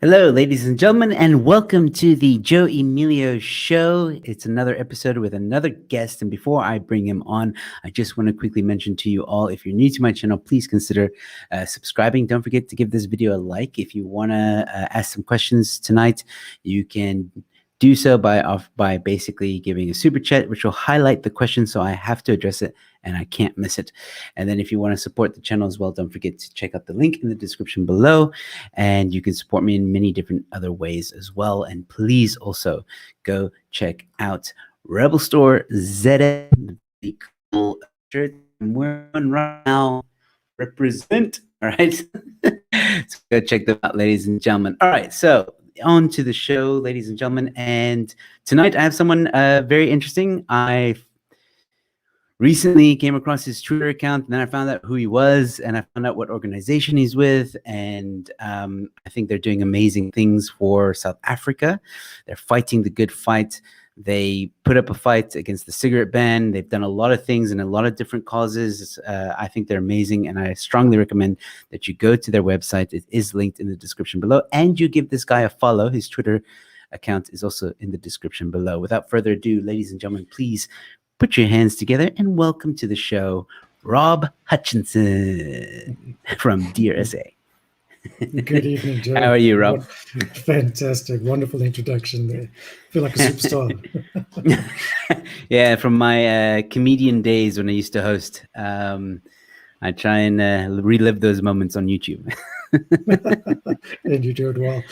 Hello, ladies and gentlemen, and welcome to the Joe Emilio Show. It's another episode with another guest. And before I bring him on, I just want to quickly mention to you all, if you're new to my channel, please consider subscribing. Don't forget to give this video a like. If you want to ask some questions tonight, you can do so by basically giving a super chat, which will highlight the question, so I have to address it and I can't miss it. And then if you want to support the channel as well, don't forget to check out the link in the description below, and you can support me in many different other ways as well. And please also go check out Rebel Store ZA, the cool shirt I'm wearing right now. Represent, all right? So go check them out, ladies and gentlemen. All right, so on to the show, ladies and gentlemen. And tonight I have someone very interesting. I recently came across his Twitter account, and then I found out who he was, and I found out what organization he's with. And I think they're doing amazing things for South Africa. They're fighting the good fight. They put up a fight against the cigarette ban. They've done a lot of things and a lot of different causes. I think they're amazing, and I strongly recommend that you go to their website. It is linked in the description below, and you give this guy a follow. His Twitter account is also in the description below. Without further ado, ladies and gentlemen, please put your hands together and welcome to the show, Rob Hutchinson from Dear SA. Good evening, Joe. How are you, Rob? Fantastic. Wonderful introduction there. I feel like a superstar. Yeah, from my comedian days when I used to host. I try and relive those moments on YouTube. And you do it well.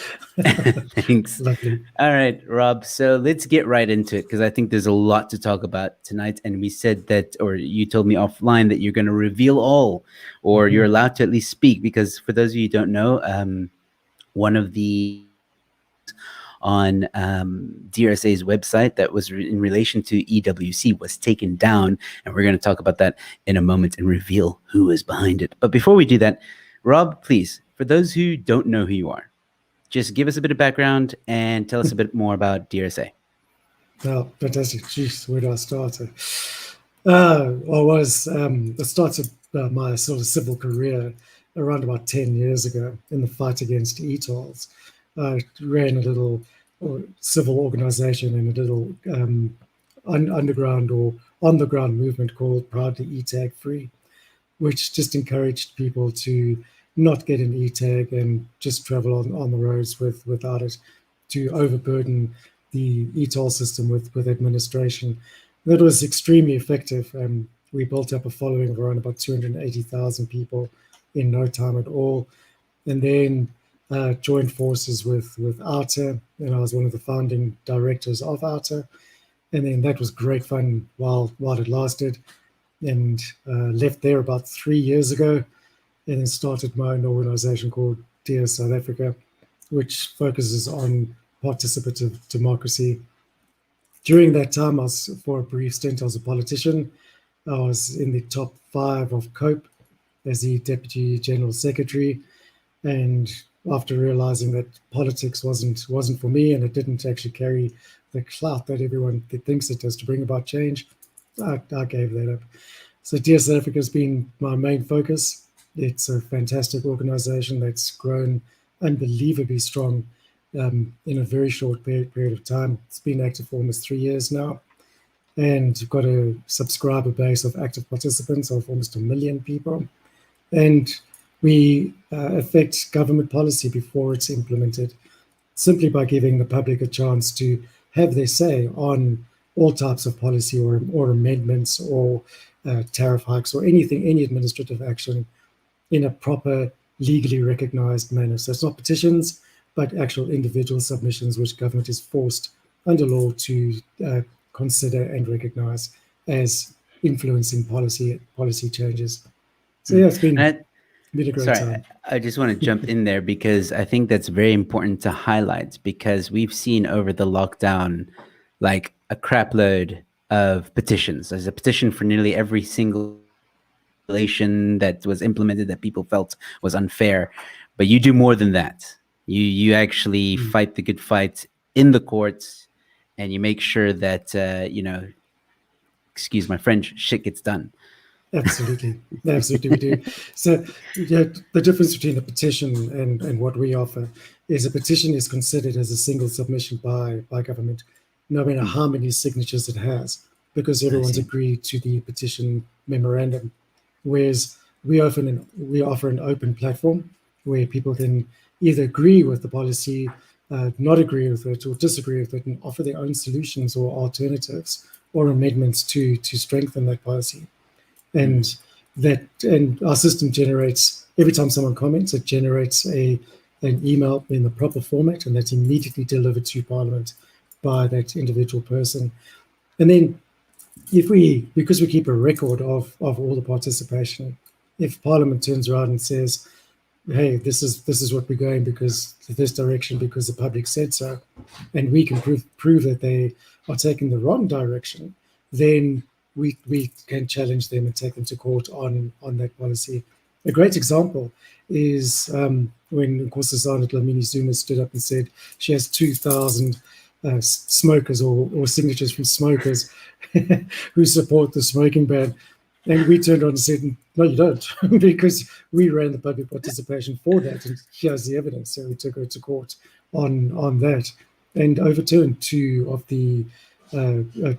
Thanks. Lovely. All right, Rob. So let's get right into it, because I think there's a lot to talk about tonight. And we said that, or you told me offline, that you're going to reveal all, or you're allowed to at least speak, because for those of you who don't know, one of the on DRSA's website that was in relation to EWC was taken down, and we're going to talk about that in a moment and reveal who is behind it. But before we do that, Rob, please, for those who don't know who you are, just give us a bit of background and tell us a bit more about DRSA. Oh, fantastic. Jeez, where do I start? I started my sort of civil career around about 10 years ago in the fight against e-tolls. I ran a little civil organization in a little underground or on-the-ground movement called Proudly E-Tag Free, which just encouraged people to not get an e-tag and just travel on the roads without it, to overburden the e-toll system with administration. That was extremely effective. We built up a following of around about 280,000 people in no time at all. And then joined forces with OUTA, and I was one of the founding directors of OUTA. And then that was great fun while it lasted, and left there about 3 years ago, and then started my own organization called Dear South Africa, which focuses on participative democracy. During that time, for a brief stint, I was a politician. I was in the top 5 of COPE as the Deputy General Secretary. And after realizing that politics wasn't for me, and it didn't actually carry the clout that everyone thinks it does to bring about change, I gave that up. So Dear South Africa has been my main focus. It's a fantastic organization that's grown unbelievably strong in a very short period of time. It's been active for almost 3 years now, and got a subscriber base of active participants of almost 1 million people. And we affect government policy before it's implemented, simply by giving the public a chance to have their say on all types of policy or amendments or tariff hikes or any administrative action in a proper, legally recognized manner. So it's not petitions, but actual individual submissions, which government is forced under law to consider and recognize as influencing policy changes. So yeah, it's been a great time. I just want to jump in there, because I think that's very important to highlight, because we've seen over the lockdown like a crap load of petitions. There's a petition for nearly every single regulation that was implemented that people felt was unfair. But you do more than that. You actually fight the good fight in the courts, and you make sure that, excuse my French, shit gets done. Absolutely. Absolutely, we do. So, yeah, the difference between a petition and what we offer is a petition is considered as a single submission by government, no matter Mm, how many signatures it has, because I everyone's see. agreed to the petition memorandum. Whereas we offer an open platform where people can either agree with the policy, not agree with it, or disagree with it, and offer their own solutions or alternatives or amendments to strengthen that policy. Mm, And our system generates, every time someone comments, it generates an email in the proper format, and that's immediately delivered to Parliament by that individual person. And then, because we keep a record of all the participation, if Parliament turns around and says, hey, this is what we're going because this direction because the public said so, and we can prove that they are taking the wrong direction, then we can challenge them and take them to court on that policy. A great example is when, of course, Nkosazana Dlamini Zuma stood up and said she has 2,000 smokers or signatures from smokers who support the smoking ban. And we turned around and said, no, you don't, because we ran the public participation for that. And here's the evidence. So we took her to court on that and overturned two of the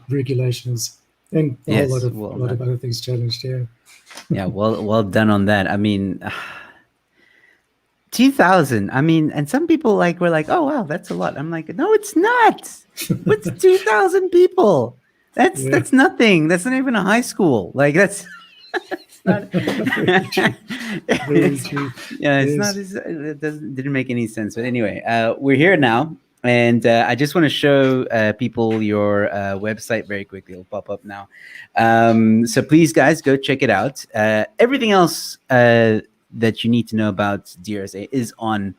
regulations and a whole lot yes, of well lot of done. other things challenged. Yeah. Yeah, well done on that. I mean, 2,000. I mean, and some people like were like, "Oh wow, that's a lot." I'm like, "No, it's not. What's 2,000 people? Yeah. That's nothing. That's not even a high school. Like that's it's not. Very true. Very it's, true. yeah, it's not. Yes. It didn't make any sense. But anyway, we're here now, and I just want to show people your website very quickly. It'll pop up now. So please, guys, go check it out. Everything else that you need to know about DRSA is on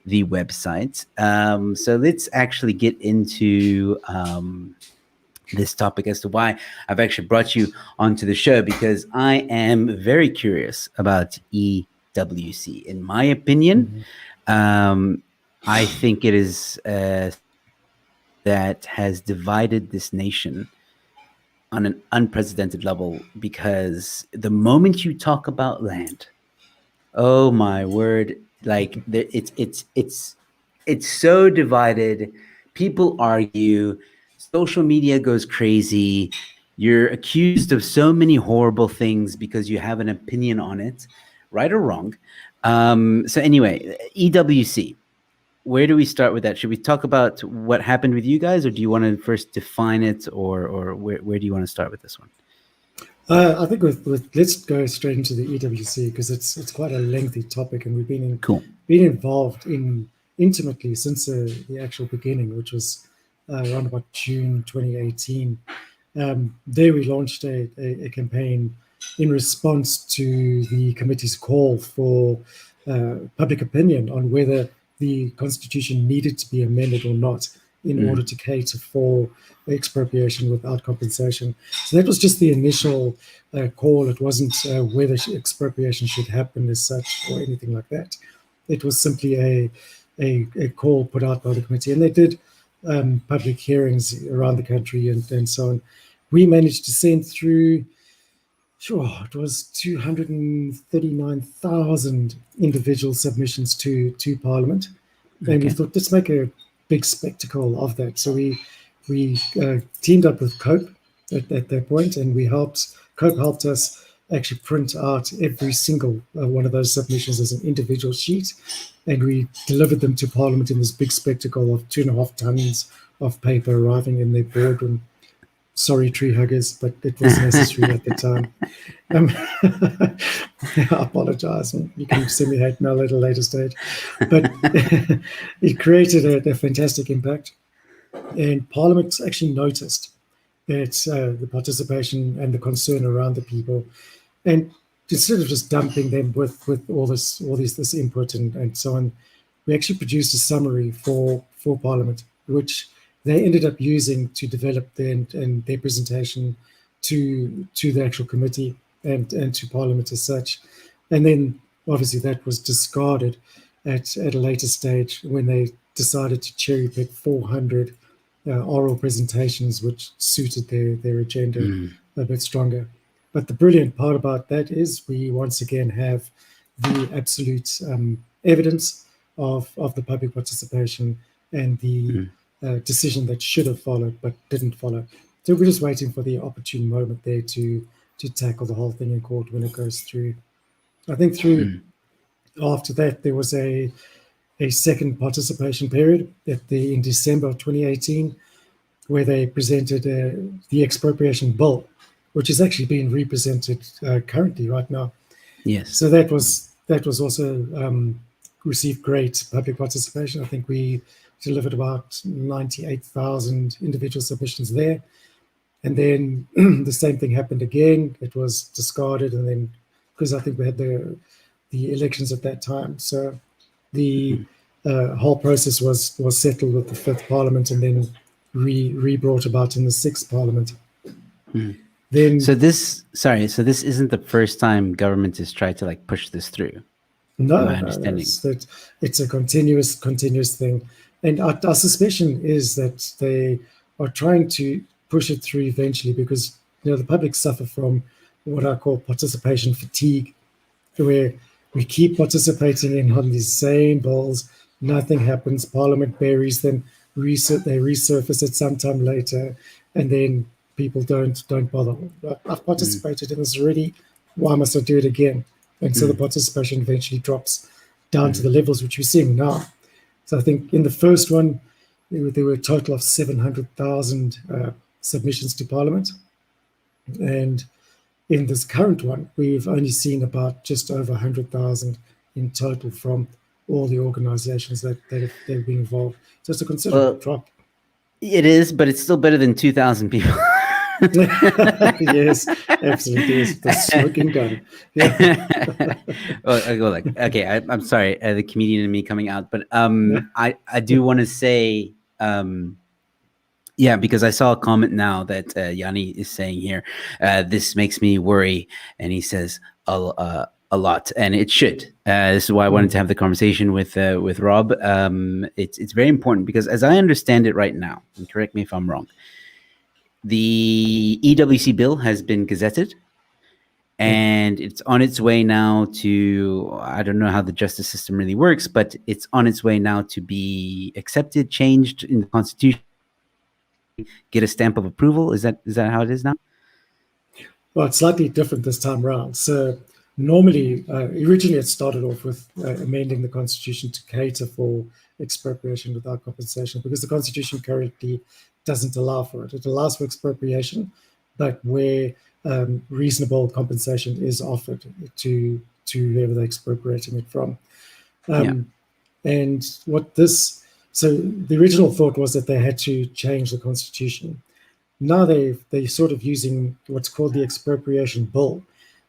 the website. So let's actually get into this topic as to why I've actually brought you onto the show, because I am very curious about EWC. In my opinion, Mhm. I think it is that has divided this nation on an unprecedented level, because the moment you talk about land, oh my word! Like it's so divided. People argue. Social media goes crazy. You're accused of so many horrible things because you have an opinion on it, right or wrong. So anyway, EWC. Where do we start with that? Should we talk about what happened with you guys, or do you want to first define it, or where do you want to start with this one? I think let's go straight into the EWC because it's quite a lengthy topic, and we've Cool. been involved in intimately since the actual beginning, which was around about June 2018. There we launched a campaign in response to the committee's call for public opinion on whether the constitution needed to be amended or not in order to cater for expropriation without compensation. So that was just the initial call. It wasn't whether expropriation should happen as such or anything like that. It was simply a call put out by the committee, and they did public hearings around the country and so on. We managed to send through, sure, it was 239,000 individual submissions to Parliament, and we Okay. thought let's make a big spectacle of that. So we teamed up with Cope at that point, and Cope helped us actually print out every single one of those submissions as an individual sheet, and we delivered them to Parliament in this big spectacle of 2.5 tons of paper arriving in their boardroom. Sorry, tree huggers, but it was necessary at the time. Um, I apologize. You can send me hate mail at a later stage. But it created a fantastic impact. And Parliament actually noticed that the participation and the concern around the people. And instead of just dumping them with this input and so on, we actually produced a summary for Parliament, which they ended up using to develop their presentation to the actual committee and to Parliament as such. And then obviously that was discarded at a later stage when they decided to cherry pick 400 oral presentations which suited their agenda a bit stronger. But the brilliant part about that is we once again have the absolute evidence of the public participation and the decision that should have followed but didn't follow. So we're just waiting for the opportune moment there to tackle the whole thing in court when it goes through. I think through after that there was a second participation period in December of 2018, where they presented the expropriation bill, which is actually being represented currently right now. Yes. So that was also received great public participation. I think we delivered about 98,000 individual submissions there. And then the same thing happened again. It was discarded, and then because I think we had the elections at that time, so the whole process was settled with the Fifth Parliament, and then re-brought about in the Sixth Parliament. Then, so this isn't the first time government has tried to like push this through. no, my understanding. It's a continuous thing, and our suspicion is that they are trying to push it through eventually, because the public suffer from what I call participation fatigue, where we keep participating in on these same bills, nothing happens, Parliament buries them, they resurface it sometime later, and then people don't bother. I've participated in this already, why must I do it again? And so the participation eventually drops down to the levels which we're seeing now. So I think in the first one, there were a total of 700,000 submissions to Parliament. And in this current one, we've only seen about just over 100,000 in total from all the organizations that have been involved. So it's a considerable drop. It is, but it's still better than 2,000 people. Yes, absolutely. It's the smoking gun. Yeah. Okay, I'm sorry, the comedian in me coming out, but I do want to say, because I saw a comment now that Yanni is saying here, this makes me worry, and he says a lot, and it should. This is why I wanted to have the conversation with Rob. It's very important, because as I understand it right now, and correct me if I'm wrong, the EWC bill has been gazetted, and it's on its way now to, I don't know how the justice system really works, but it's on its way now to be accepted, changed in the Constitution, get a stamp of approval. Is that how it is now? Well, it's slightly different this time around. So normally, originally it started off with amending the Constitution to cater for expropriation without compensation, because the Constitution currently doesn't allow for it. It allows for expropriation, but where reasonable compensation is offered to whoever they're expropriating it from. And so the original thought was that they had to change the Constitution. Now they're sort of using what's called the Expropriation Bill.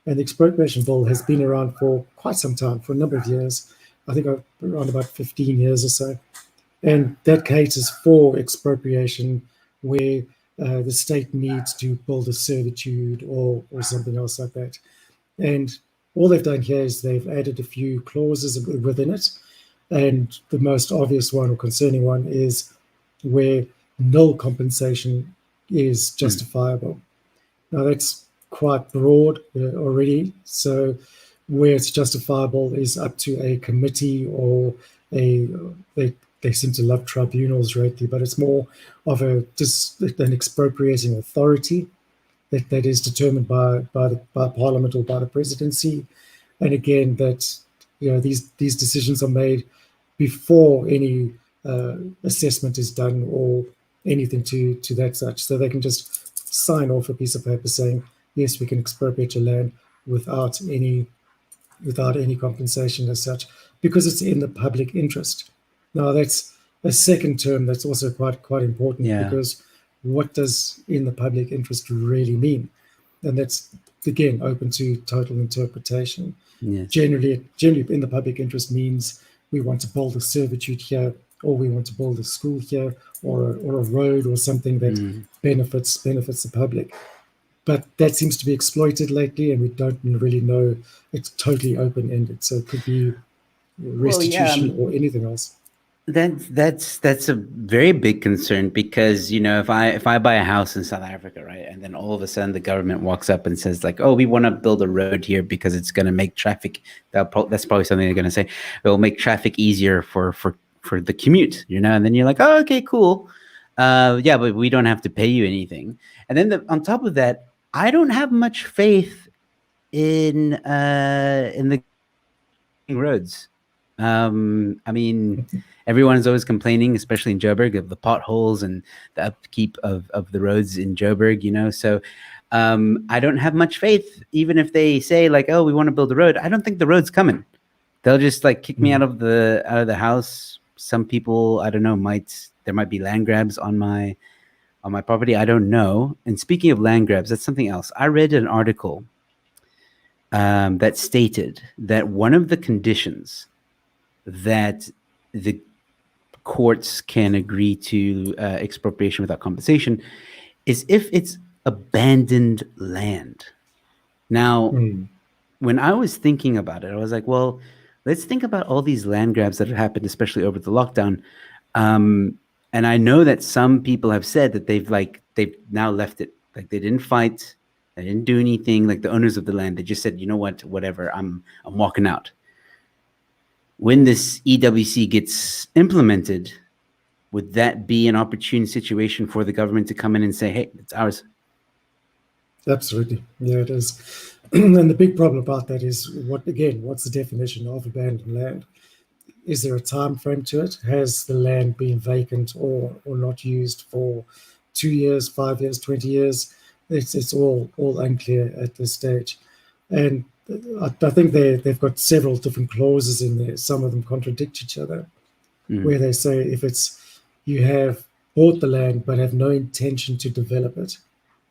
And the Expropriation Bill has been around for quite some time, for a number of years, I think around about 15 years or so. And that caters for expropriation where the state needs to build a servitude or something else like that. And all they've done here is they've added a few clauses within it. And the most obvious one or concerning one is where nil compensation is justifiable. Now that's quite broad already. So where it's justifiable is up to a committee or they seem to love tribunals lately, but it's more of just an expropriating authority that is determined by Parliament or by the presidency. And again, that these decisions are made before any assessment is done or anything to that such. So they can just sign off a piece of paper saying, yes, we can expropriate your land without any compensation as such, because it's in the public interest. Now that's a second term that's also quite important, because what does in the public interest really mean? And that's again open to total interpretation. Yes. Generally in the public interest means we want to build a servitude here, or we want to build a school here, or a road or something that benefits the public. But that seems to be exploited lately, and we don't really know. It's totally open-ended, so it could be restitution or anything else. That's a very big concern because if I buy a house in South Africa, right, and then all of a sudden the government walks up and says like, oh, we want to build a road here because it's going to make traffic. That's probably something they're going to say. It will make traffic easier for the commute, and then you're like, oh, okay, cool. Yeah, but we don't have to pay you anything. And then on top of that, I don't have much faith in the roads. I mean, everyone's always complaining, especially in Joburg, of the potholes and the upkeep of the roads in Joburg. So I don't have much faith, even if they say like, "Oh, we want to build a road." I don't think the road's coming. They'll just like kick me out of the house. Some people, I don't know, there might be land grabs on my property. I don't know. And speaking of land grabs, that's something else. I read an article that stated that one of the conditions that the courts can agree to expropriation without compensation is if it's abandoned land. Now, when I was thinking about it, I was like, well, let's think about all these land grabs that have happened, especially over the lockdown. And I know that some people have said that they've now left it. Like they didn't fight, they didn't do anything. Like the owners of the land, they just said, you know what, whatever, I'm walking out. When this EWC gets implemented, would that be an opportune situation for the government to come in and say, hey, it's ours? Absolutely. Yeah, it is. And the big problem about that is, what's the definition of abandoned land? Is there a time frame to it? Has the land been vacant or not used for 2 years, 5 years, 20 years? It's all unclear at this stage. And I think they've got several different clauses in there. Some of them contradict each other, where they say if it's you have bought the land but have no intention to develop it,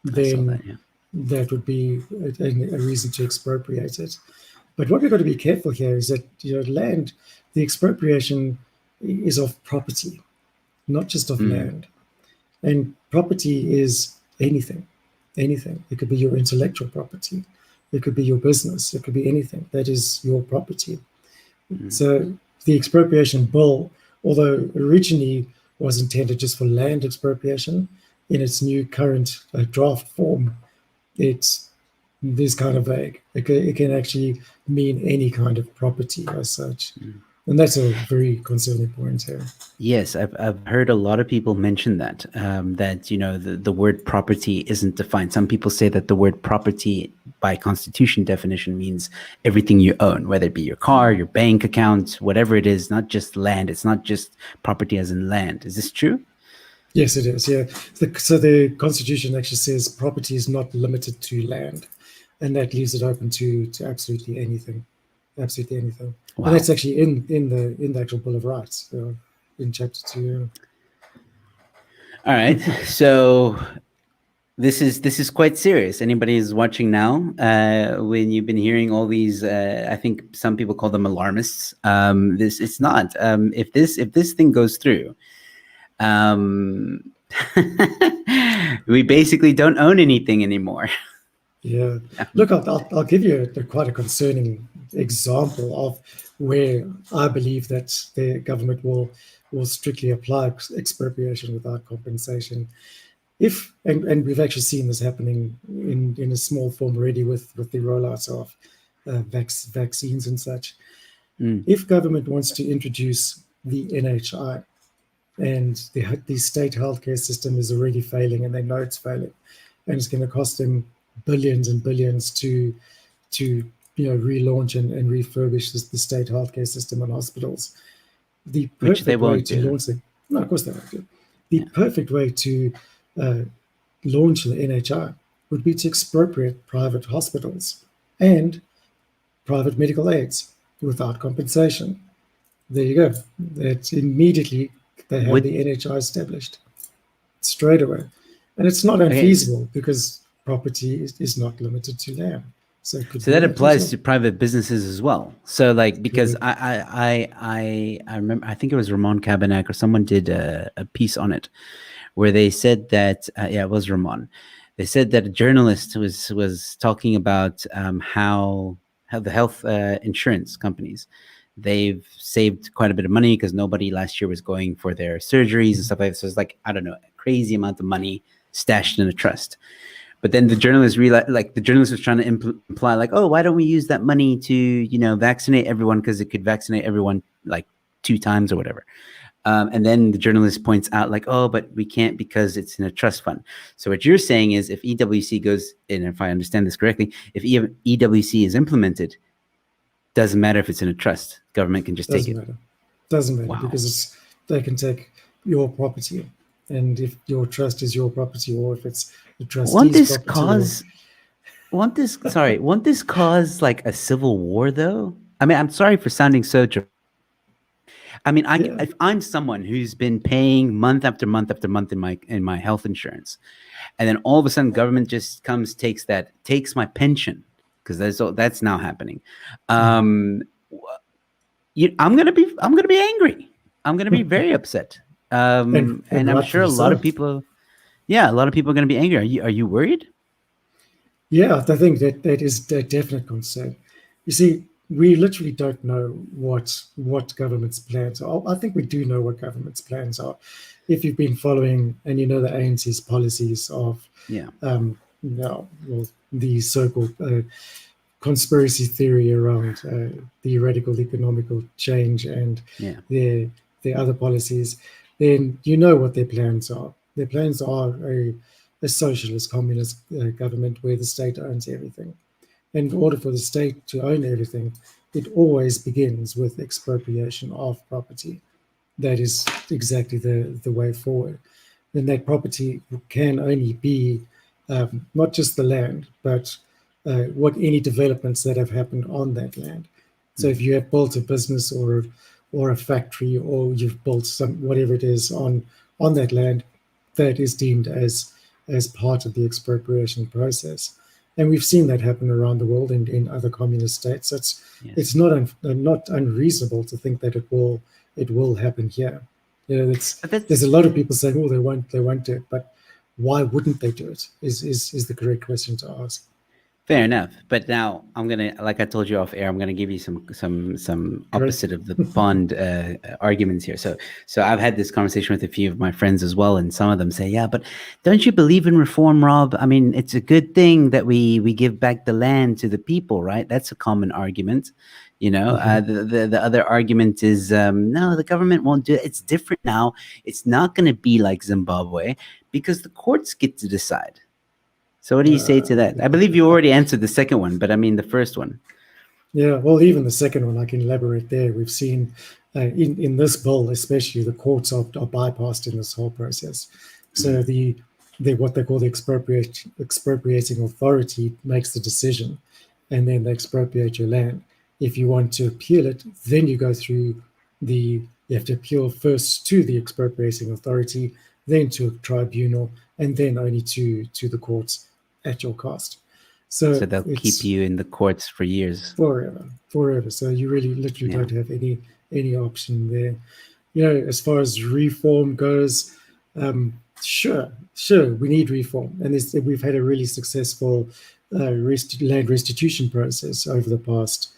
then that would be a reason to expropriate it. But what we've got to be careful here is that land, the expropriation is of property, not just of land. And property is anything. It could be your intellectual property. It could be your business. It could be anything. That is your property. So the expropriation bill, although originally was intended just for land expropriation, in its new current draft form, it's this kind of vague. It can actually mean any kind of property as such. And that's a very concerning point here. Yes, I've heard a lot of people mention that, the word property isn't defined. Some people say that the word property by constitution definition means everything you own, whether it be your car, your bank account, whatever it is, not just land. It's not just property as in land. Is this true? Yes, it is. Yeah. So the Constitution actually says property is not limited to land, and that leaves it open to absolutely anything. Absolutely anything. Wow. And that's actually in the actual Bill of Rights, in Chapter 2. All right. So this is quite serious. Anybody is watching now, when you've been hearing all these, I think some people call them alarmists. It's not. If this thing goes through, we basically don't own anything anymore. Yeah. Look, I'll give you quite a concerning example of where I believe that the government will strictly apply expropriation without compensation. And we've actually seen this happening in a small form already with the rollout of vaccines and such. If government wants to introduce the NHI, and the state healthcare system is already failing, and they know it's failing, and it's going to cost them billions and billions to relaunch and refurbish the state healthcare system and hospitals. The perfect way to launch it. No, of course they won't do. The perfect way to launch the NHI would be to expropriate private hospitals and private medical aids without compensation. There you go. That's immediately they have the NHI established straight away. And it's not unfeasible because property is not limited to land. So that applies to private businesses as well. So because I remember, I think it was Ramon Cabernac or someone did a piece on it where they said that, it was Ramon. They said that a journalist was talking about how the health insurance companies, they've saved quite a bit of money because nobody last year was going for their surgeries and stuff like that. So it's like, I don't know, a crazy amount of money stashed in a trust. But then the journalist realized, like the journalist was trying to imply, like, oh, why don't we use that money to, vaccinate everyone because it could vaccinate everyone like 2 times or whatever. And then the journalist points out, like, oh, but we can't because it's in a trust fund. So what you're saying is, if EWC goes in, if I understand this correctly, if EWC is implemented, doesn't matter if it's in a trust. Government can just take it. Doesn't matter Wow. because they can take your property, and if your trust is your property, or if it's the trustee's property. Won't this cause like a civil war though? I mean, I'm sorry for sounding so. I mean, if I'm someone who's been paying month after month after month in my health insurance, and then all of a sudden government just takes my pension, because that's now happening. I'm gonna be angry. I'm gonna be very upset. And I'm sure a lot of people are gonna be angry. Are you worried? Yeah, I think that is a definite concern. You see, we literally don't know what government's plans are. I think we do know what government's plans are. If you've been following, and you know the ANC's policies of the so-called conspiracy theory around theoretical economical change and their other policies, then you know what their plans are. Their plans are a socialist communist government where the state owns everything. And in order for the state to own everything, it always begins with expropriation of property. That is exactly the way forward. And that property can only be not just the land, but what any developments that have happened on that land. So if you have built a business or a factory, or you've built whatever it is on that land, that is deemed as part of the expropriation process. And we've seen that happen around the world in other communist states. It's not unreasonable to think that it will happen here. There's a lot of people saying, oh, they won't do it, but why wouldn't they do it? Is the correct question to ask. Fair enough. But now I'm gonna, like I told you off air, I'm gonna give you some opposite of the pond arguments here. So I've had this conversation with a few of my friends as well, and some of them say, yeah, but don't you believe in reform, Rob? I mean, it's a good thing that we give back the land to the people, right? That's a common argument. The other argument is, no, the government won't do it. It's different now. It's not going to be like Zimbabwe because the courts get to decide. So what do you say to that? I believe you already answered the second one, but I mean the first one. Yeah, well, even the second one, I can elaborate there. We've seen in this bill, especially, the courts are bypassed in this whole process. So the what they call the expropriating authority makes the decision, and then they expropriate your land. If you want to appeal it, then you go through you have to appeal first to the expropriating authority, then to a tribunal, and then only to the courts at your cost. So they'll keep you in the courts for years. Forever. So you really literally don't have any option there. As far as reform goes, sure, we need reform. And we've had a really successful land restitution process over the past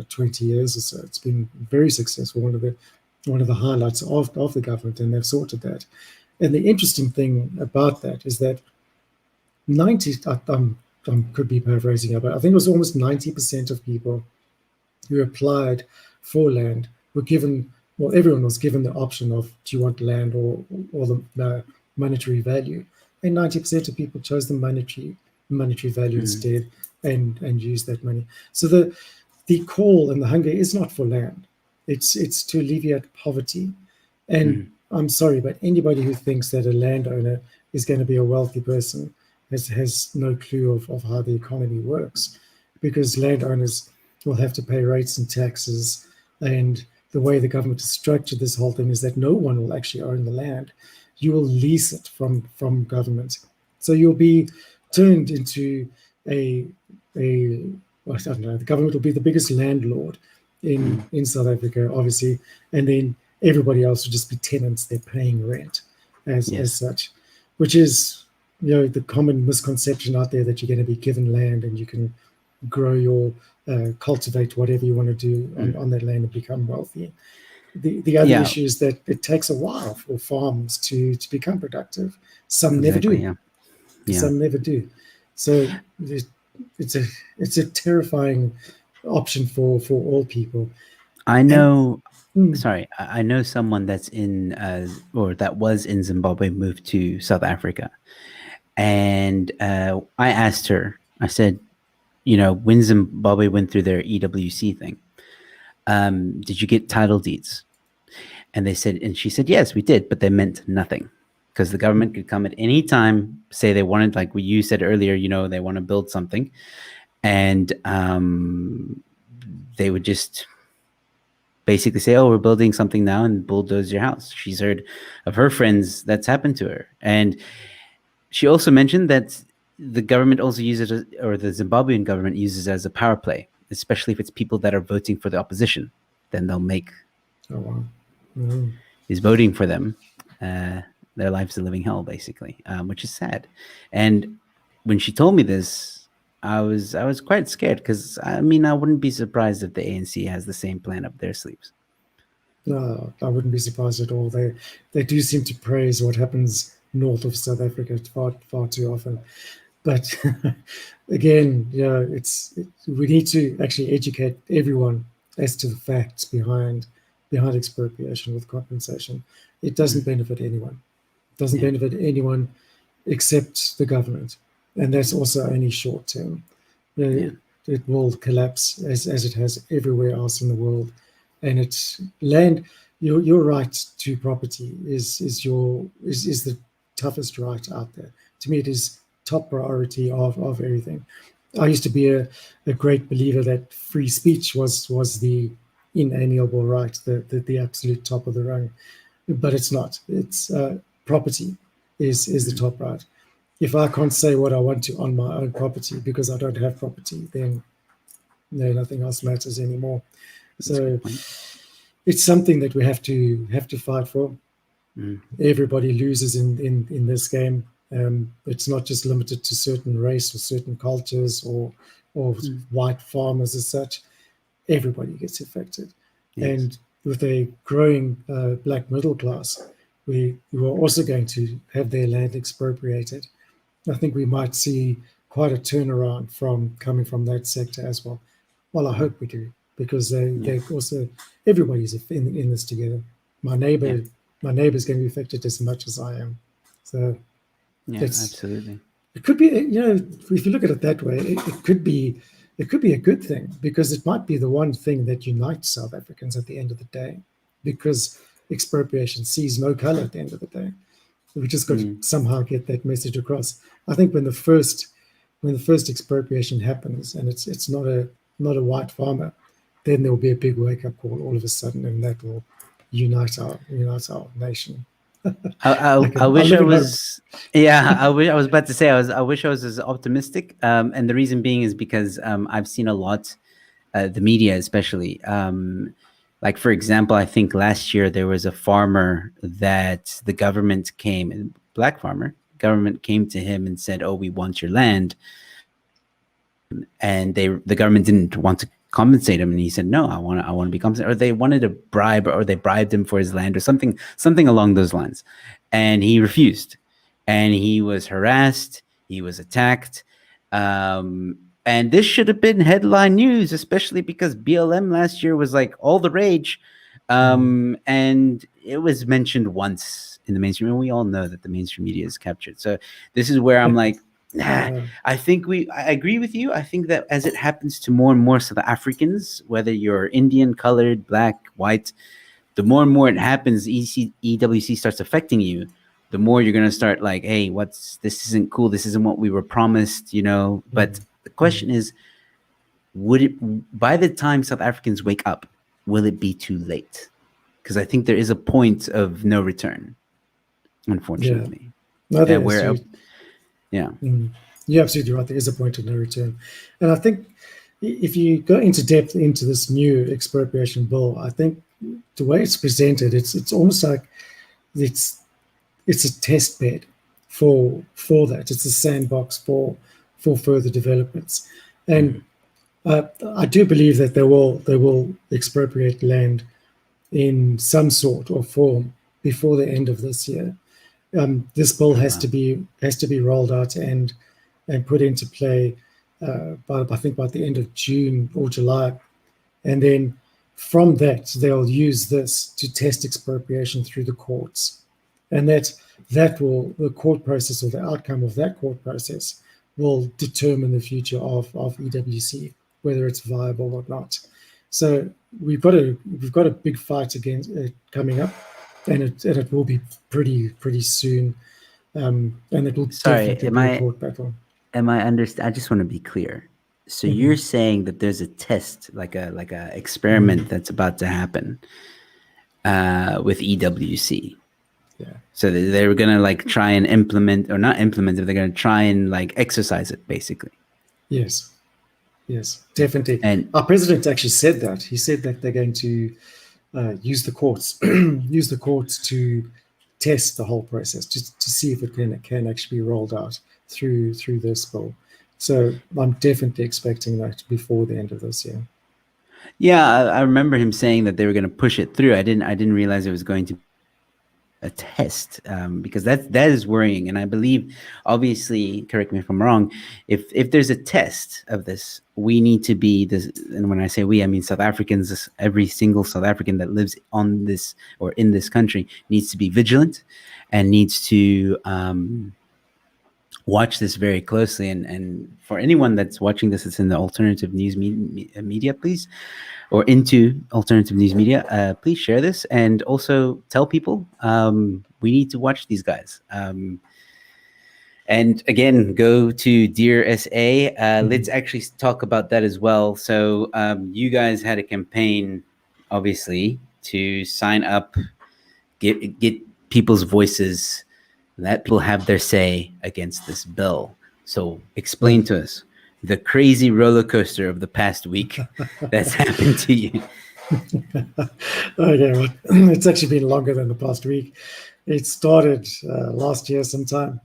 20 years or so. It's been very successful, one of the highlights of the government, and they've sorted that. And the interesting thing about that is that I could be paraphrasing here, but I think it was almost 90% of people who applied for land were given, well, everyone was given the option of, do you want land or the monetary value? And 90% of people chose the monetary value instead and used that money. So the call and the hunger is not for land. It's to alleviate poverty. And I'm sorry, but anybody who thinks that a landowner is going to be a wealthy person has no clue of how the economy works, because landowners will have to pay rates and taxes. And the way the government has structured this whole thing is that no one will actually own the land. You will lease it from government. So you'll be turned into I don't know, the government will be the biggest landlord in South Africa, obviously. And then everybody else will just be tenants. They're paying rent as such, which is, the common misconception out there that you're going to be given land and you can grow cultivate whatever you want to do on that land and become wealthy. The other Yeah, issue is that it takes a while for farms to become productive. Some never exactly. do. Yeah. Some never do. So it's a terrifying option for all people. I And know. mm, Sorry, I know someone that's in, or that was in Zimbabwe, moved to South Africa, and I asked her. I said, when Zimbabwe went through their EWC thing, did you get title deeds? And she said, yes, we did, but they meant nothing because the government could come at any time, say they wanted, like what you said earlier, they want to build something, and they would just basically say, oh, we're building something now, and bulldoze your house. She's heard of her friends that's happened to her. And she also mentioned that the government also uses it, or the Zimbabwean government uses it as a power play, especially if it's people that are voting for the opposition. Then they'll make oh wow. Mm. is voting for them. Their life's a living hell, basically, which is sad. And when she told me this, I was quite scared because I wouldn't be surprised if the ANC has the same plan up their sleeves. No, I wouldn't be surprised at all. They do seem to praise what happens north of South Africa far too often. But again, we need to actually educate everyone as to the facts behind expropriation with compensation. It doesn't benefit anyone. It doesn't Yeah. benefit anyone except the government, and that's also only short term. Yeah. It will collapse as it has everywhere else in the world, and it's land. Your right to property is the toughest right out there. To me, it is top priority of everything. I used to be a great believer that free speech was the inalienable right, the absolute top of the rung, but it's not. It's property is the top right. If I can't say what I want to on my own property because I don't have property, then no, nothing else matters anymore. That's a So good point. it's something that we have to fight for. Mm. Everybody loses in this game. It's not just limited to certain race or certain cultures or Mm. white farmers as such. Everybody gets affected, Yes. and with a growing black middle class, we are also going to have their land expropriated. I think we might see quite a turnaround from coming from that sector as well. Well, I hope we do, because Yeah. they also everybody's in this together. My Yeah. neighbor's going to be affected as much as I am. So Yeah. it's Absolutely. it could be, if you look at it that way, it could be a good thing, because it might be the one thing that unites South Africans at the end of the day, because expropriation sees no color at the end of the day. We just got to Mm. somehow get that message across. I think when the first expropriation happens, and it's not a white farmer, then there will be a big wake up call all of a sudden, and that will unite our nation. I I'll wish live I in hope. was. Yeah, I was about to say I wish I was as optimistic. And the reason being is because I've seen a lot, the media especially. Like for example, I think last year there was a farmer that the government came, a black farmer. Government came to him and said, "Oh, we want your land," and the government didn't want to compensate him, and he said, no, I want to be compensated. Or they wanted a bribe, or they bribed him for his land, or something along those lines, and he refused, and he was harassed, he was attacked, and this should have been headline news, especially because BLM last year was like all the rage, and it was mentioned once in the mainstream, and we all know that the mainstream media is captured. So this is where I'm like, nah, Uh, I agree with you. I think that as it happens to more and more South Africans, whether you're Indian, colored, black, white, the more and more it happens, EWC starts affecting you, the more you're going to start like, hey, this isn't cool. This isn't what we were promised, But the question is, would it, by the time South Africans wake up, will it be too late? Because I think there is a point of no return, yeah, unfortunately. no, there is. Where, yeah. You're absolutely right. There is a point of no return, and I think if you go into depth into this new expropriation bill, I think the way it's presented, it's almost like it's it's a test bed for that. It's a sandbox for further developments, and Mhm. I do believe that they will expropriate land in some sort or form before the end of this year. This bill Oh, has wow. to be rolled out and put into play by, I think, by the end of June or July, and then from that they'll use this to test expropriation through the courts, and the court process, or the outcome of that court process, will determine the future of EWC, whether it's viable or not. So we've got a big fight against coming up, and it will be pretty soon, and it will Sorry, definitely be a court battle. I just want to be clear. So you're Mhm. saying that there's a test, like a experiment Mhm. that's about to happen with EWC. Yeah. So they were gonna like try and implement, or not implement it, they're gonna try and like exercise it, basically. Yes. Yes. Definitely. And Our president actually said that. He said that they're going to use the courts, use the courts to test the whole process, just to see if it can actually be rolled out through this bill. So I'm definitely expecting that before the end of this year. yeah, I remember him saying that they were gonna push it through. I didn't realize it was going to a test, because that is worrying. And I believe, obviously, correct me if I'm wrong, if there's a test of this, we need to be this. And when I say we, I mean South Africans. Every single South African that lives on this or in this country needs to be vigilant and needs to watch this very closely. And for anyone that's watching this, it's in the alternative news media, please, or into alternative news media, please share this and also tell people, we need to watch these guys. And again, go to Dear SA. Let's Mhm. actually talk about that as well. So you guys had a campaign, obviously, to sign up, get people's voices, let people have their say against this bill. So explain Yeah. to us the crazy roller coaster of the past week that's happened to you. Okay, well, it's actually been longer than the past week. It started last year sometime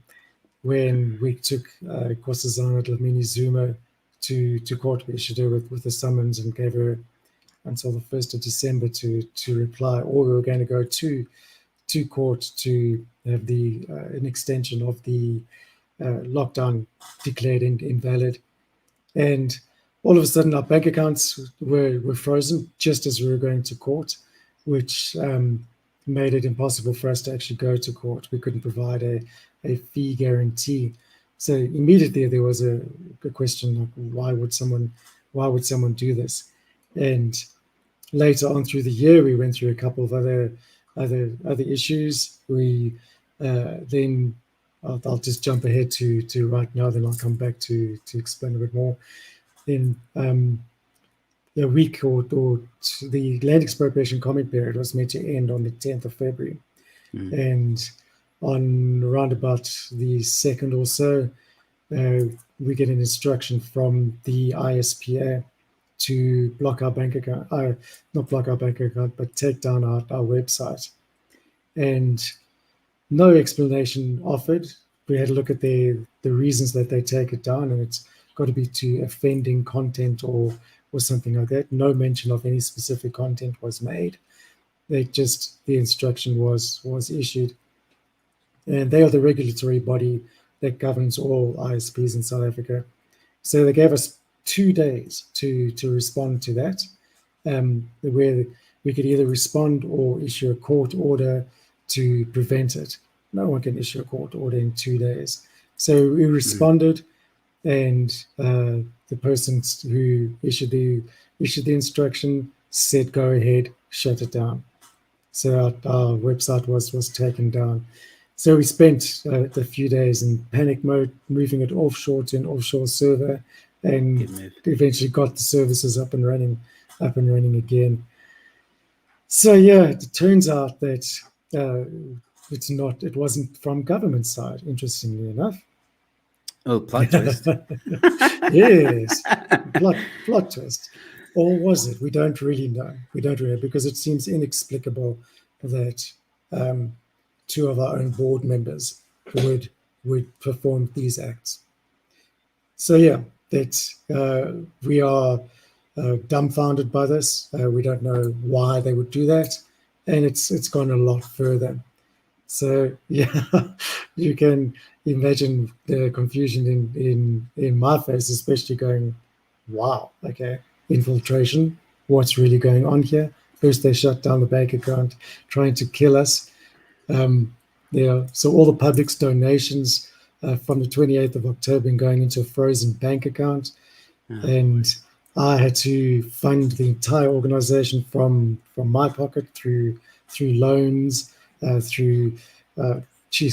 when we took Nkosazana Dlamini Zuma to court. We issued her with a summons and gave her until the 1st of December to reply, or we were going to go to court to have the an extension of the lockdown declared invalid. And all of a sudden, our bank accounts were frozen just as we were going to court, which made it impossible for us to actually go to court. We couldn't provide a fee guarantee. So immediately there was a question like, why would someone do this? And later on through the year, we went through a couple of other issues. We then I'll just jump ahead to right now, then I'll come back to explain a bit more. Then the week or the land expropriation comment period was meant to end on the 10th of February, Mm. and on around about the second or so, uh, we get an instruction from the ISPA to block our bank account, not block our bank account, but take down our website. And no explanation offered. We had a look at the reasons that they take it down, and it's got to be to offending content or something like that. No mention of any specific content was made. The instruction was issued, and they are the regulatory body that governs all ISPs in South Africa. So they gave us 2 days to respond to that, where we could either respond or issue a court order to prevent it. No one can issue a court order in 2 days. So we Mm. responded, and the person who issued the instruction said, "Go ahead, shut it down." So our website was taken down. So we spent a few days in panic mode, moving it offshore to an offshore server, and Good move. eventually got the services up and running again. So yeah, it turns out that uh, it wasn't from government side, interestingly enough. Oh, plot twist. Yes, plot twist. Or was it? We don't really know. We don't really know, because it seems inexplicable that um, two of our own board members would would perform these acts. So yeah, that we are dumbfounded by this. We don't know why they would do that, and it's gone a lot further. So yeah, you can imagine the confusion in my face, especially going, "Wow, okay, infiltration. What's really going on here?" First, they shut down the bank account, trying to kill us. So all the public's donations from the 28th of October going into a frozen bank account, and I had to fund the entire organization from my pocket through loans, through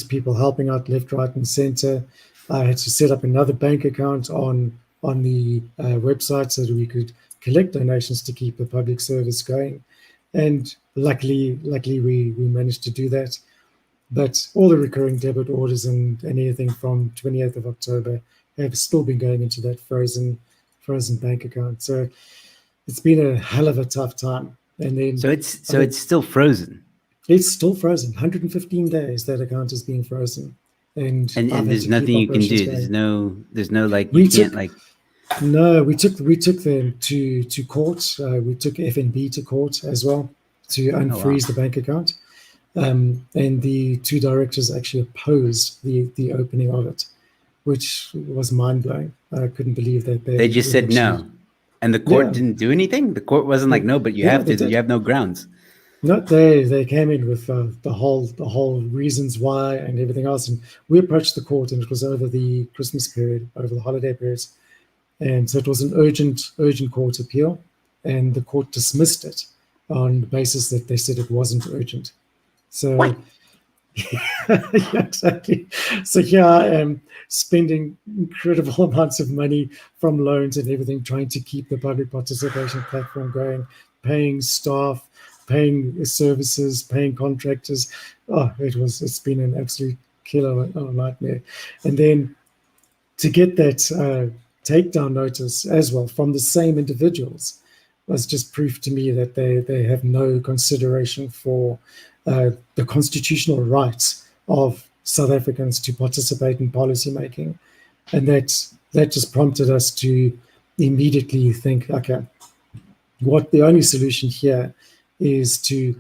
people helping out left, right, and center. I had to set up another bank account on the website so that we could collect donations to keep the public service going. And luckily we managed to do that. But all the recurring debit orders and anything from 28th of October have still been going into that frozen bank account. So it's been a hell of a tough time. And then it's still frozen. It's still frozen. 115 days that account is being frozen. And there's nothing you can do. Going. There's no like you can't like. No, we took them to court. We took FNB to court as well to unfreeze the bank account. And the two directors actually opposed the opening of it, which was mind-blowing. I couldn't believe that they just said no, and the court didn't do anything. The court wasn't like, no, but you have to. You have no grounds. No, they came in with the whole reasons why and everything else, and we approached the court, and it was over the Christmas period, over the holiday periods, and so it was an urgent court appeal, and the court dismissed it on the basis that they said it wasn't urgent. So, yeah, exactly. So here I am spending incredible amounts of money from loans and everything, trying to keep the public participation platform going, paying staff, paying services, paying contractors. Oh, it's been an absolute killer nightmare. And then to get that takedown notice as well from the same individuals was just proof to me that they have no consideration for the constitutional rights of South Africans to participate in policy making. And that just prompted us to immediately think, okay, what the only solution here is to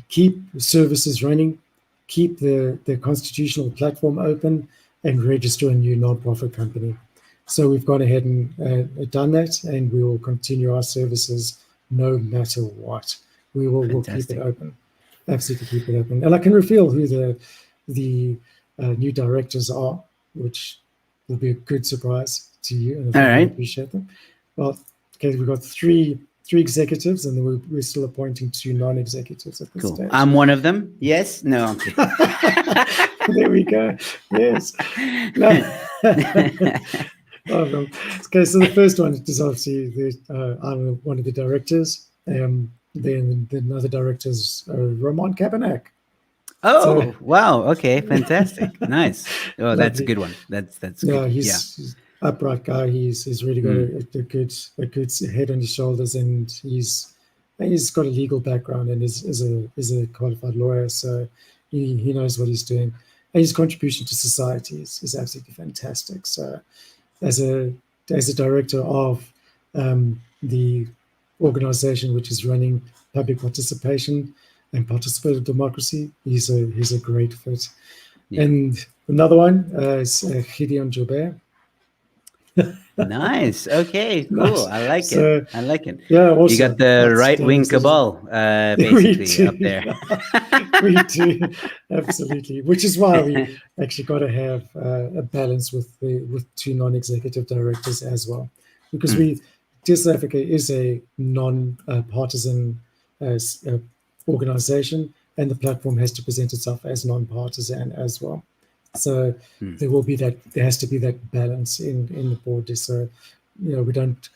keep services running, keep the constitutional platform open, and register a new nonprofit company. So we've gone ahead and done that, and we will continue our services no matter what. We'll keep it open. Absolutely keep it open. And I can reveal who the new directors are, which will be a good surprise to you. And I appreciate them. Well, okay, we've got three executives, and then we're still appointing 2 non-executives at this stage. I'm one of them. Yes? No. There we go. Yes. No. Oh, no. Okay, so the first one is obviously I'm one of the directors. Then another director is Ramon Cabernac. Oh, so, wow. Okay, fantastic. Nice. Oh, that's a good one. That's good. Yeah, he's upright guy. He's really got a good head on his shoulders, and he's got a legal background and is a qualified lawyer, so he knows what he's doing. And his contribution to society is absolutely fantastic. So as a director of the organization which is running public participation and participative democracy, he's a great fit. Yeah. And another one is Gideon Joubert. Nice. Okay, cool. Nice. I like it. Yeah, also, you got the right-wing cabal basically up there. We do, absolutely. Which is why we actually got to have a balance with 2 non-executive directors as well, because South Africa is a non-partisan organization, and the platform has to present itself as non-partisan as well. So there has to be that balance in the board. So, we don't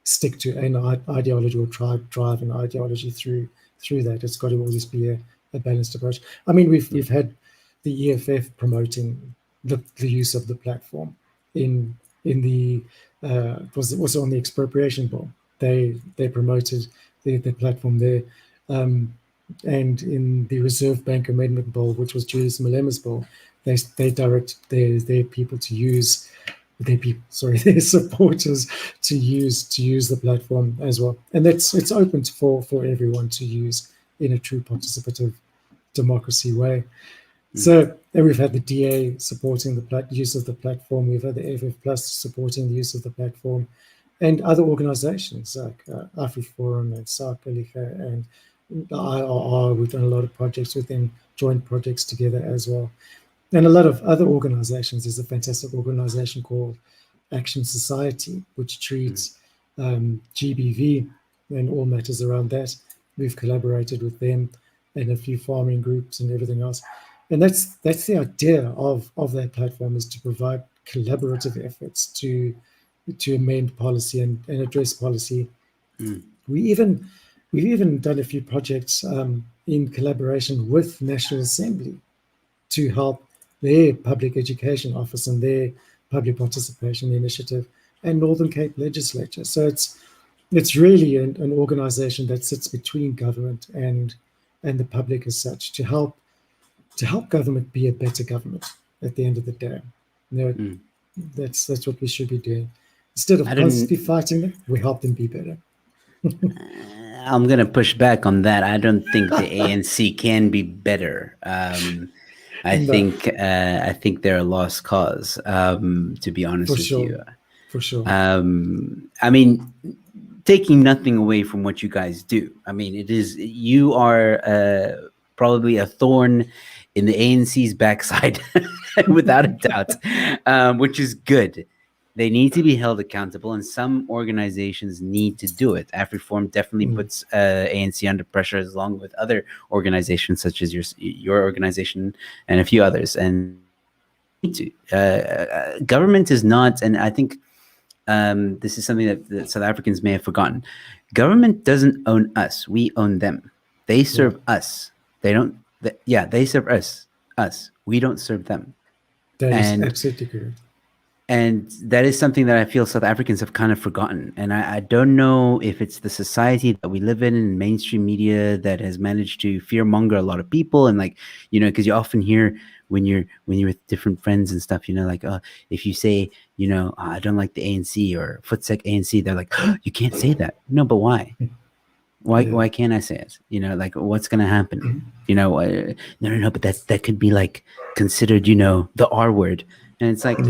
stick to an ideology or try to drive an ideology through that. It's got to always be a balanced approach. I mean, we've had the EFF promoting the use of the platform in the it was also on the expropriation bill. They promoted the platform there, and in the Reserve Bank Amendment Bill, which was Julius Malema's bill, they direct their people to use their supporters to use the platform as well. And it's open for everyone to use in a true participative democracy way. So, and we've had the DA supporting the use of the platform. We've had the FF Plus supporting the use of the platform, and other organisations like AfriForum and SARC-Aliga and the IRR. We've done a lot of projects with them, joint projects together as well, and a lot of other organisations. There's a fantastic organisation called Action Society, which treats GBV and all matters around that. We've collaborated with them and a few farming groups and everything else. And that's the idea of that platform, is to provide collaborative efforts to amend policy and address policy. We've even done a few projects in collaboration with National Assembly to help their public education office and their public participation initiative and Northern Cape Legislature. So it's really an organisation that sits between government and the public as such, to help government be a better government at the end of the day. That's what we should be doing. Instead of constantly fighting them, we help them be better. I'm going to push back on that. I don't think the ANC can be better. I think they're a lost cause, to be honest with you. For sure. I mean, taking nothing away from what you guys do. I mean, you are probably a thorn in the ANC's backside, without a doubt, which is good. They need to be held accountable, and some organizations need to do it. AfriForum definitely puts ANC under pressure, along with other organizations such as your organization and a few others. And government is not, and I think this is something that South Africans may have forgotten. Government doesn't own us; we own them. They serve us. They don't. They serve us. We don't serve them. That is absolutely correct. And that is something that I feel South Africans have kind of forgotten. And I don't know if it's the society that we live in and mainstream media that has managed to fearmonger a lot of people. And because you often hear when you're with different friends and stuff, if you say, I don't like the ANC or Footsec ANC, they're like, oh, you can't say that. No, but why? Why can't I say it? What's going to happen? No, but that could be considered, the R word. And it's like,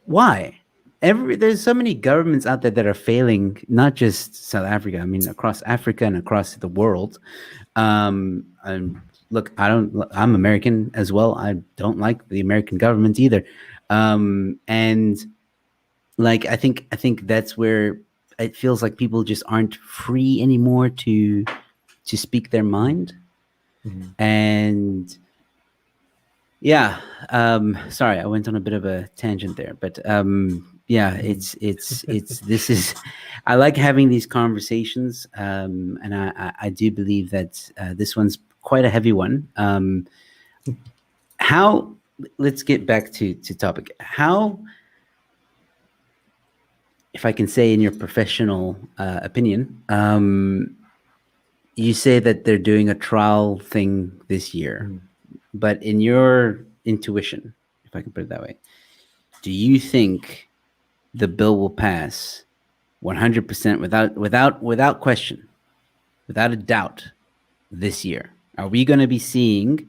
why? There's so many governments out there that are failing, not just South Africa. I mean, across Africa and across the world. And look, I'm American as well. I don't like the American government either. I think that's where it feels like people just aren't free anymore to speak their mind. And sorry, I went on a bit of a tangent there, but I like having these conversations, and I do believe that this one's quite a heavy one. Let's get back to topic. How, if I can say in your professional opinion, you say that they're doing a trial thing this year. But in your intuition, if I can put it that way, do you think the bill will pass 100% without question, without a doubt, this year? Are we going to be seeing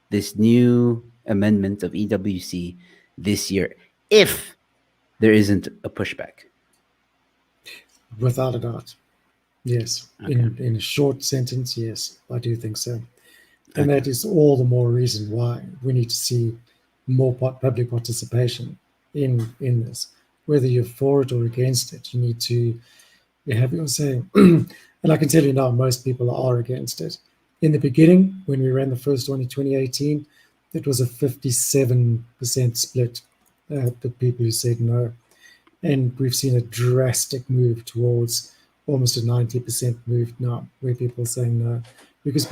this new amendment of EWC this year if there isn't a pushback? Without a doubt, yes. Okay. In a short sentence, yes, I do think so. And that is all the more reason why we need to see more public participation in this. Whether you're for it or against it, you need to have your say. And I can tell you now, most people are against it. In the beginning, when we ran the first one in 2018, it was a 57% split, the people who said no. And we've seen a drastic move towards almost a 90% move now, where people are saying no. Because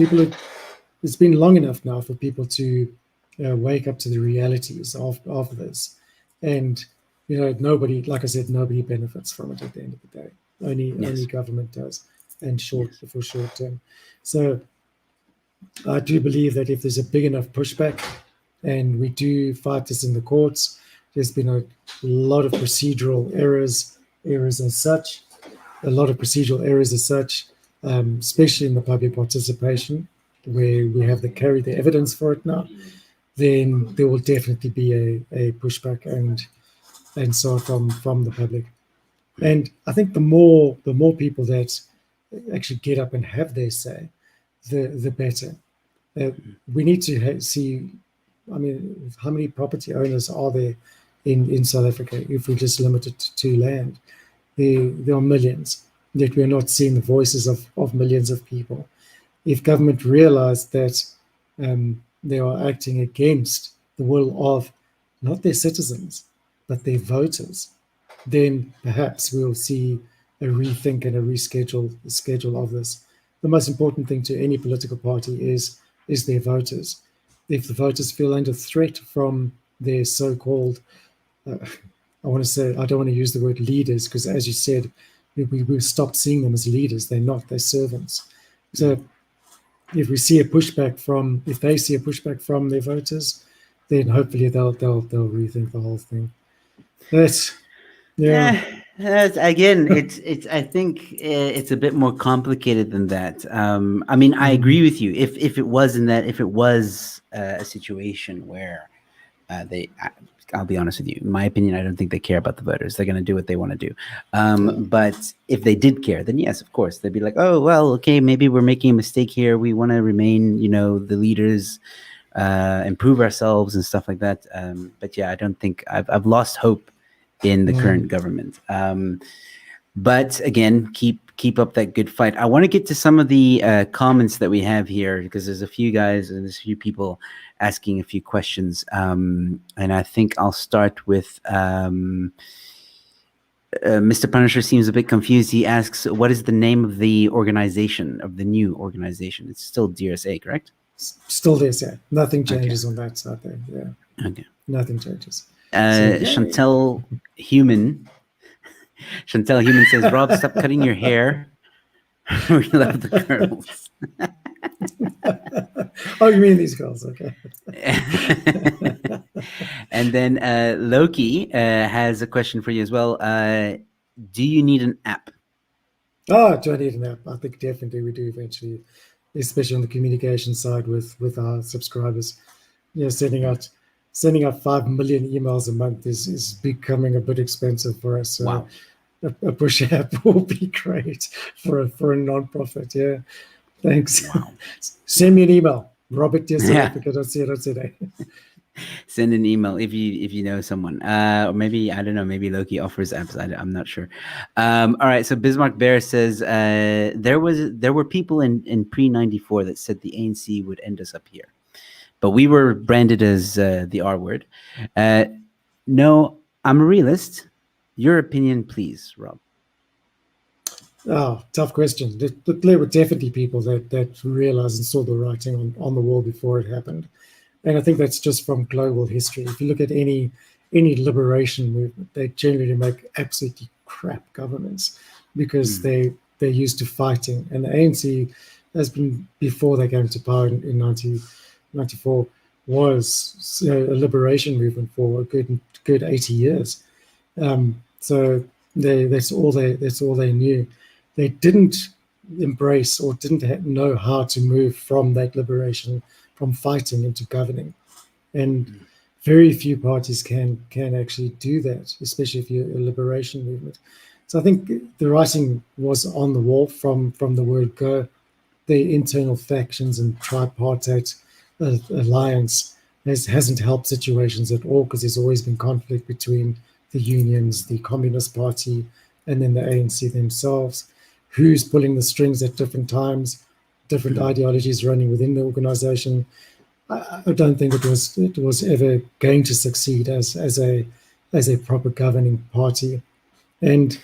it's been long enough now for people to wake up to the realities of this. And, nobody, like I said, nobody benefits from it at the end of the day. Only government does, and for short term. So I do believe that if there's a big enough pushback and we do fight this in the courts, There's been a lot of procedural errors as such, especially in the public participation, where we have to carry the evidence for it now. Then there will definitely be a pushback and so from the public. And I think the more people that actually get up and have their say, the better. We need to see, I mean, how many property owners are there in South Africa if we just limit it to land? There are millions, yet we're not seeing the voices of millions of people. If government realized that they are acting against the will of not their citizens, but their voters, then perhaps we'll see a rethink and a schedule of this. The most important thing to any political party is their voters. If the voters feel under threat from their so-called, I don't want to use the word leaders, because as you said, we've stopped seeing them as leaders. They're not, they're servants. So if they see a pushback from their voters, then hopefully they'll rethink the whole thing. Again, it's. I think it's a bit more complicated than that. I mean, I agree with you. If it was a situation where I'll be honest with you. In my opinion, I don't think they care about the voters. They're going to do what they want to do. But if they did care, then yes, of course, they'd be like, oh, well, okay, maybe we're making a mistake here. We want to remain, the leaders, improve ourselves and stuff like that. But yeah, I don't think I've lost hope in the current government. But again, keep up that good fight. I want to get to some of the comments that we have here, because there's a few guys and there's a few people asking a few questions. And I think I'll start with Mr. Punisher seems a bit confused. He asks, what is the name of the organization, of the new organization? It's still DSA, correct? Still DSA. Nothing changes on that side there. Yeah. Okay. Nothing changes. Chantel Human says, Rob, stop cutting your hair. We love the curls. Oh, you mean these girls? Okay. And then Loki has a question for you as well. Do you need an app? Oh, do I need an app? I think definitely we do eventually, especially on the communication side with our subscribers. Sending out 5 million emails a month is becoming a bit expensive for us. So wow. A push app will be great for a non-profit. Yeah. Thanks. Wow. Send me an email, robert@southafrica.co.za. Send an email if you know someone. Or maybe, I don't know, maybe Loki offers apps. I'm not sure. All right. So Bismarck Bear says there were people in pre-94 that said the ANC would end us up here, but we were branded as the R word. No, I'm a realist. Your opinion, please, Rob. Oh, tough question. There were definitely people that realized and saw the writing on the wall before it happened. And I think that's just from global history. If you look at any liberation movement, they generally make absolutely crap governments because they're used to fighting. And the ANC has been, before they came to power in 1994, was a liberation movement for a good 80 years. So that's all they knew. They didn't embrace or didn't know how to move from that liberation, from fighting into governing. And very few parties can actually do that, especially if you're a liberation movement. So I think the writing was on the wall from the word go. The internal factions and tripartite alliance hasn't helped situations at all, because there's always been conflict between the unions, the Communist Party, and then the ANC themselves. Who's pulling the strings at different times, different ideologies running within the organization. I don't think it was ever going to succeed as a proper governing party. And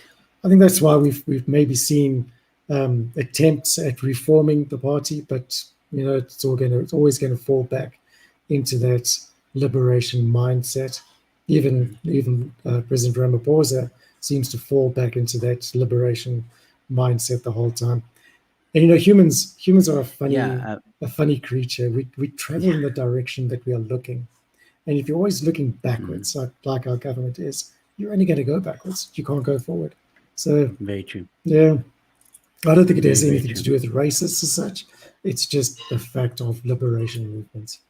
I think that's why we've maybe seen attempts at reforming the party, but it's always going to fall back into that liberation mindset. Even President Ramaphosa seems to fall back into that liberation mindset the whole time. And humans are a funny creature. We travel in the direction that we are looking. And if you're always looking backwards, like our government is, you're only going to go backwards. You can't go forward. So, Very true. yeah, I don't think it Very, has very anything true. to do with racists as such. It's just the fact of liberation movements.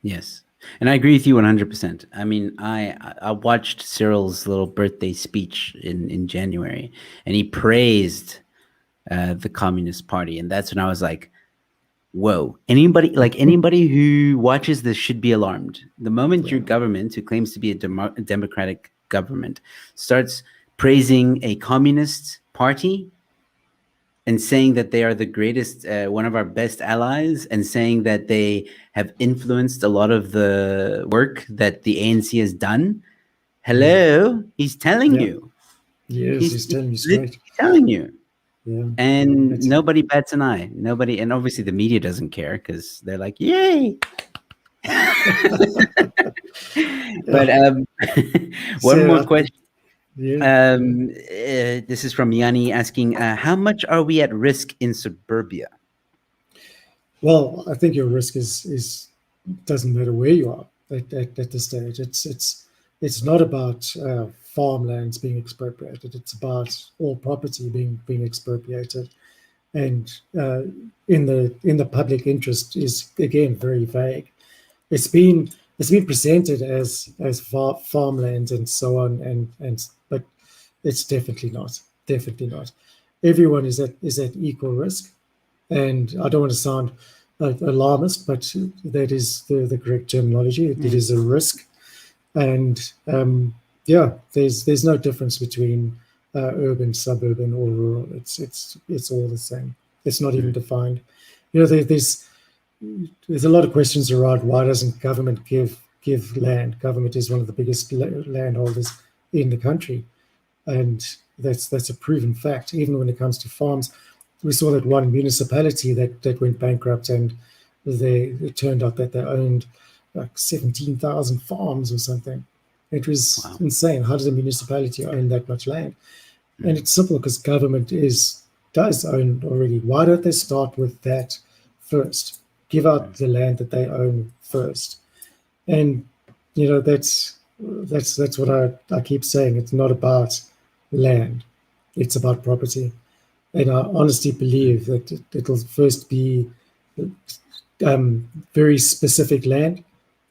Yes. And I agree with you 100%. I mean, I watched Cyril's little birthday speech in January, and he praised the Communist Party, and that's when I was like, whoa, anybody who watches this should be alarmed. The moment your government, who claims to be a democratic government, starts praising a communist party and saying that they are the greatest, one of our best allies, and saying that they have influenced a lot of the work that the ANC has done, hello, he's telling you. Yes, he's telling you literally straight. telling you. Yeah. And nobody bats an eye. Nobody, and obviously the media doesn't care because they're like, "Yay!" But one more question. Yeah. This is from Yanni asking, "How much are we at risk in suburbia?" Well, I think your risk is doesn't matter where you are at this stage. It's not about farmlands being expropriated. It's about all property being expropriated, and in the public interest is again very vague. It's been presented as farmlands and so on, but it's definitely not. Definitely not. Everyone is at equal risk, and I don't want to sound alarmist, but that is the correct terminology. It is a risk, and there's no difference between urban, suburban, or rural. It's all the same. It's not even defined. There's a lot of questions around why doesn't government give land? Government is one of the biggest landholders in the country, and that's a proven fact. Even when it comes to farms, we saw that one municipality that went bankrupt, and it turned out that they owned like 17,000 farms or something. It was insane. How does a municipality own that much land? And it's simple, because government does own already. Why don't they start with that first? Give out the land that they own first. And that's what I keep saying. It's not about land. It's about property. And I honestly believe that it'll first be very specific land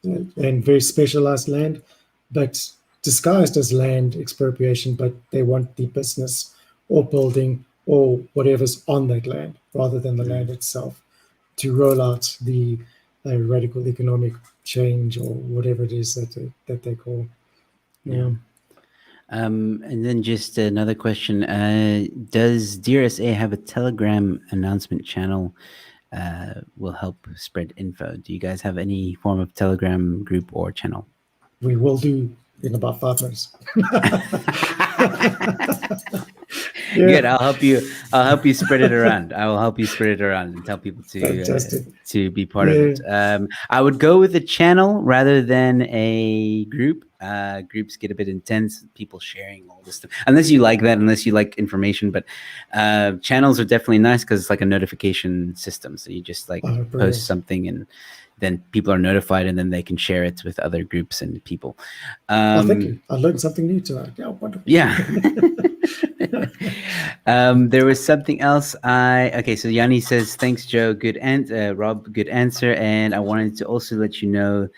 and very specialized land, but disguised as land expropriation, but they want the business or building or whatever's on that land rather than the land itself, to roll out the radical economic change or whatever it is that they call. Yeah. And then just another question. Does Dear SA have a Telegram announcement channel will help spread info? Do you guys have any form of Telegram group or channel? We will do in about 5 minutes. Good. I'll help you spread it around. I will help you spread it around and tell people to be part of it. I would go with a channel rather than a group. Groups get a bit intense, people sharing all this stuff, unless you like that, unless you like information. But channels are definitely nice because it's like a notification system. So you just post something, and then people are notified, and then they can share it with other groups and people. Thank you. I learned something new tonight. Yeah, wonderful. Yeah. There was something else. So Yanni says, thanks, Joe. Good Rob, good answer. And I wanted to also let you know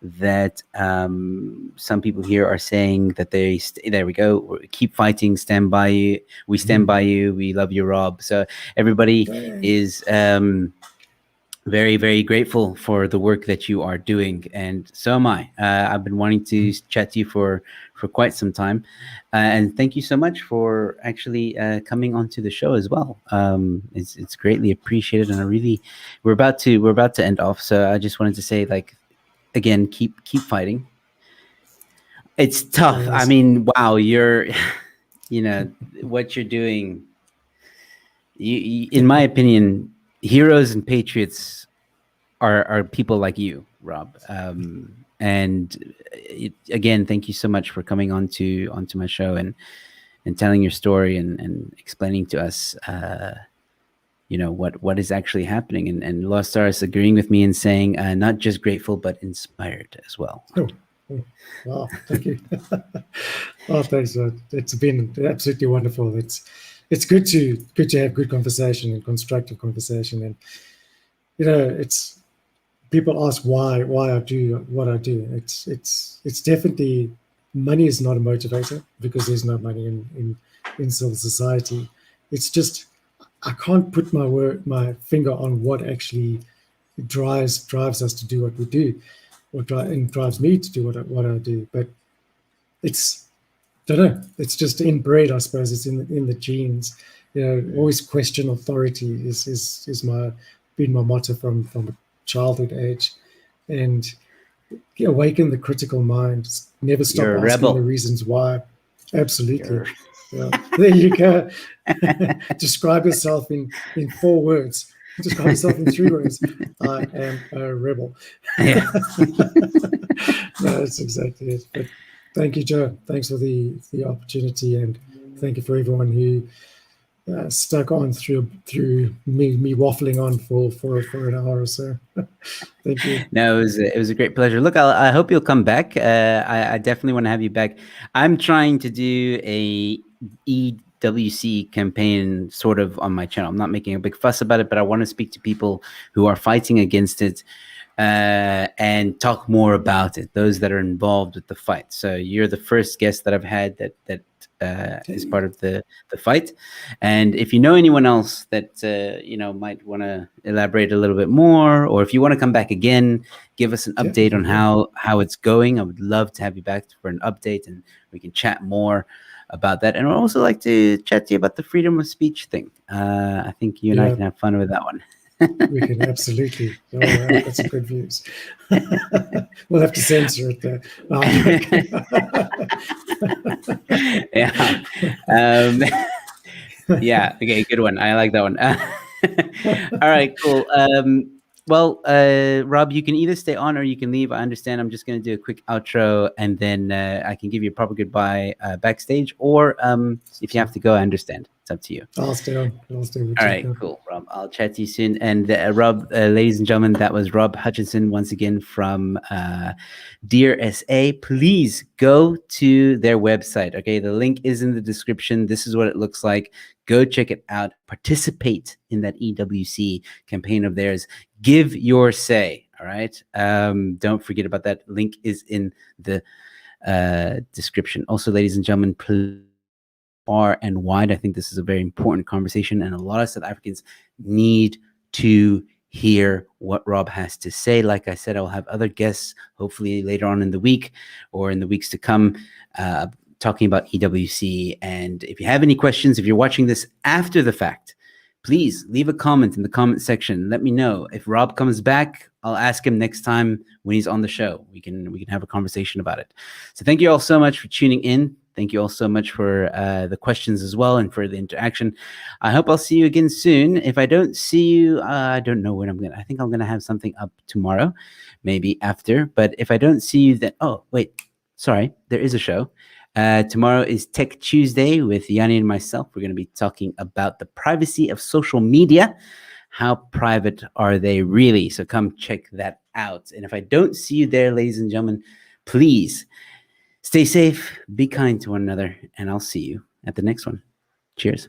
that some people here are saying that there we go. Keep fighting. Stand by you. We stand by you. We love you, Rob. So everybody is very, very grateful for the work that you are doing, and so am I. I've been wanting to chat to you for quite some time, and thank you so much for actually coming onto the show as well. It's greatly appreciated, and we're about to end off, so I just wanted to say, again, keep fighting. It's tough. I mean, wow, you're what you're doing. In my opinion, heroes and patriots are people like you, Rob. And again, thank you so much for coming onto my show and telling your story and explaining to us, what is actually happening. And Lost Stars agreeing with me and saying, not just grateful, but inspired as well. Oh, Wow, thank you. Oh, thanks. It's been absolutely wonderful. It's good to have good conversation and constructive conversation. And it's people ask why I do what I do. It's definitely money is not a motivator because there's no money in civil society. It's just I can't put my finger on what actually drives us to do what we do, and drives me to do what I do. But it's don't know. It's just inbred, I suppose. It's in the genes. Always question authority is been my motto from childhood age, and awaken the critical mind. Never stop You're a asking the rebel. reasons why. Absolutely. You're... Yeah. There you go. Describe yourself in 4 words. Describe yourself in 3 words. I am a rebel. Yeah. No, that's exactly it. But thank you, Joe. Thanks for the opportunity, and thank you for everyone who stuck on through me waffling on for an hour or so. Thank you. No, it was a great pleasure. Look, I hope you'll come back. I definitely want to have you back. I'm trying to do a EWC campaign sort of on my channel. I'm not making a big fuss about it, but I want to speak to people who are fighting against it and talk more about it, those that are involved with the fight. So you're the first guest that I've had that is part of the fight. And if you know anyone else that might want to elaborate a little bit more, or if you want to come back again, give us an update on how it's going. I would love to have you back for an update, and we can chat more about that. And I'd also like to chat to you about the freedom of speech thing. I think you and I can have fun with that one. We can absolutely. Oh, that's some good views. We'll have to censor it there. Yeah. Yeah. Okay. Good one. I like that one. All right. Cool. Well, Rob, you can either stay on or you can leave. I understand. I'm just going to do a quick outro, and then I can give you a proper goodbye backstage. Or if you have to go, I understand. It's up to you. I'll stay on. All right, cool, Rob. I'll chat to you soon. And Rob, ladies and gentlemen, that was Rob Hutchinson once again from Dear SA. Please go to their website. Okay, the link is in the description. This is what it looks like. Go check it out. Participate in that EWC campaign of theirs. Give your say. All right. Don't forget about that. Link is in the description. Also, ladies and gentlemen, please. Far and wide. I think this is a very important conversation, and a lot of South Africans need to hear what Rob has to say. Like I said, I'll have other guests hopefully later on in the week or in the weeks to come talking about EWC. And if you have any questions, if you're watching this after the fact, please leave a comment in the comment section. Let me know. If Rob comes back, I'll ask him next time when he's on the show. We can have a conversation about it. So thank you all so much for tuning in. Thank you all so much for the questions as well and for the interaction. I hope I'll see you again soon. If I don't see you, I don't know when I'm going to. I think I'm going to have something up tomorrow, maybe after. But if I don't see you, then, oh, wait, sorry, there is a show. Tomorrow is Tech Tuesday with Yanni and myself. We're going to be talking about the privacy of social media. How private are they really? So come check that out. And if I don't see you there, ladies and gentlemen, please stay safe, be kind to one another, and I'll see you at the next one. Cheers.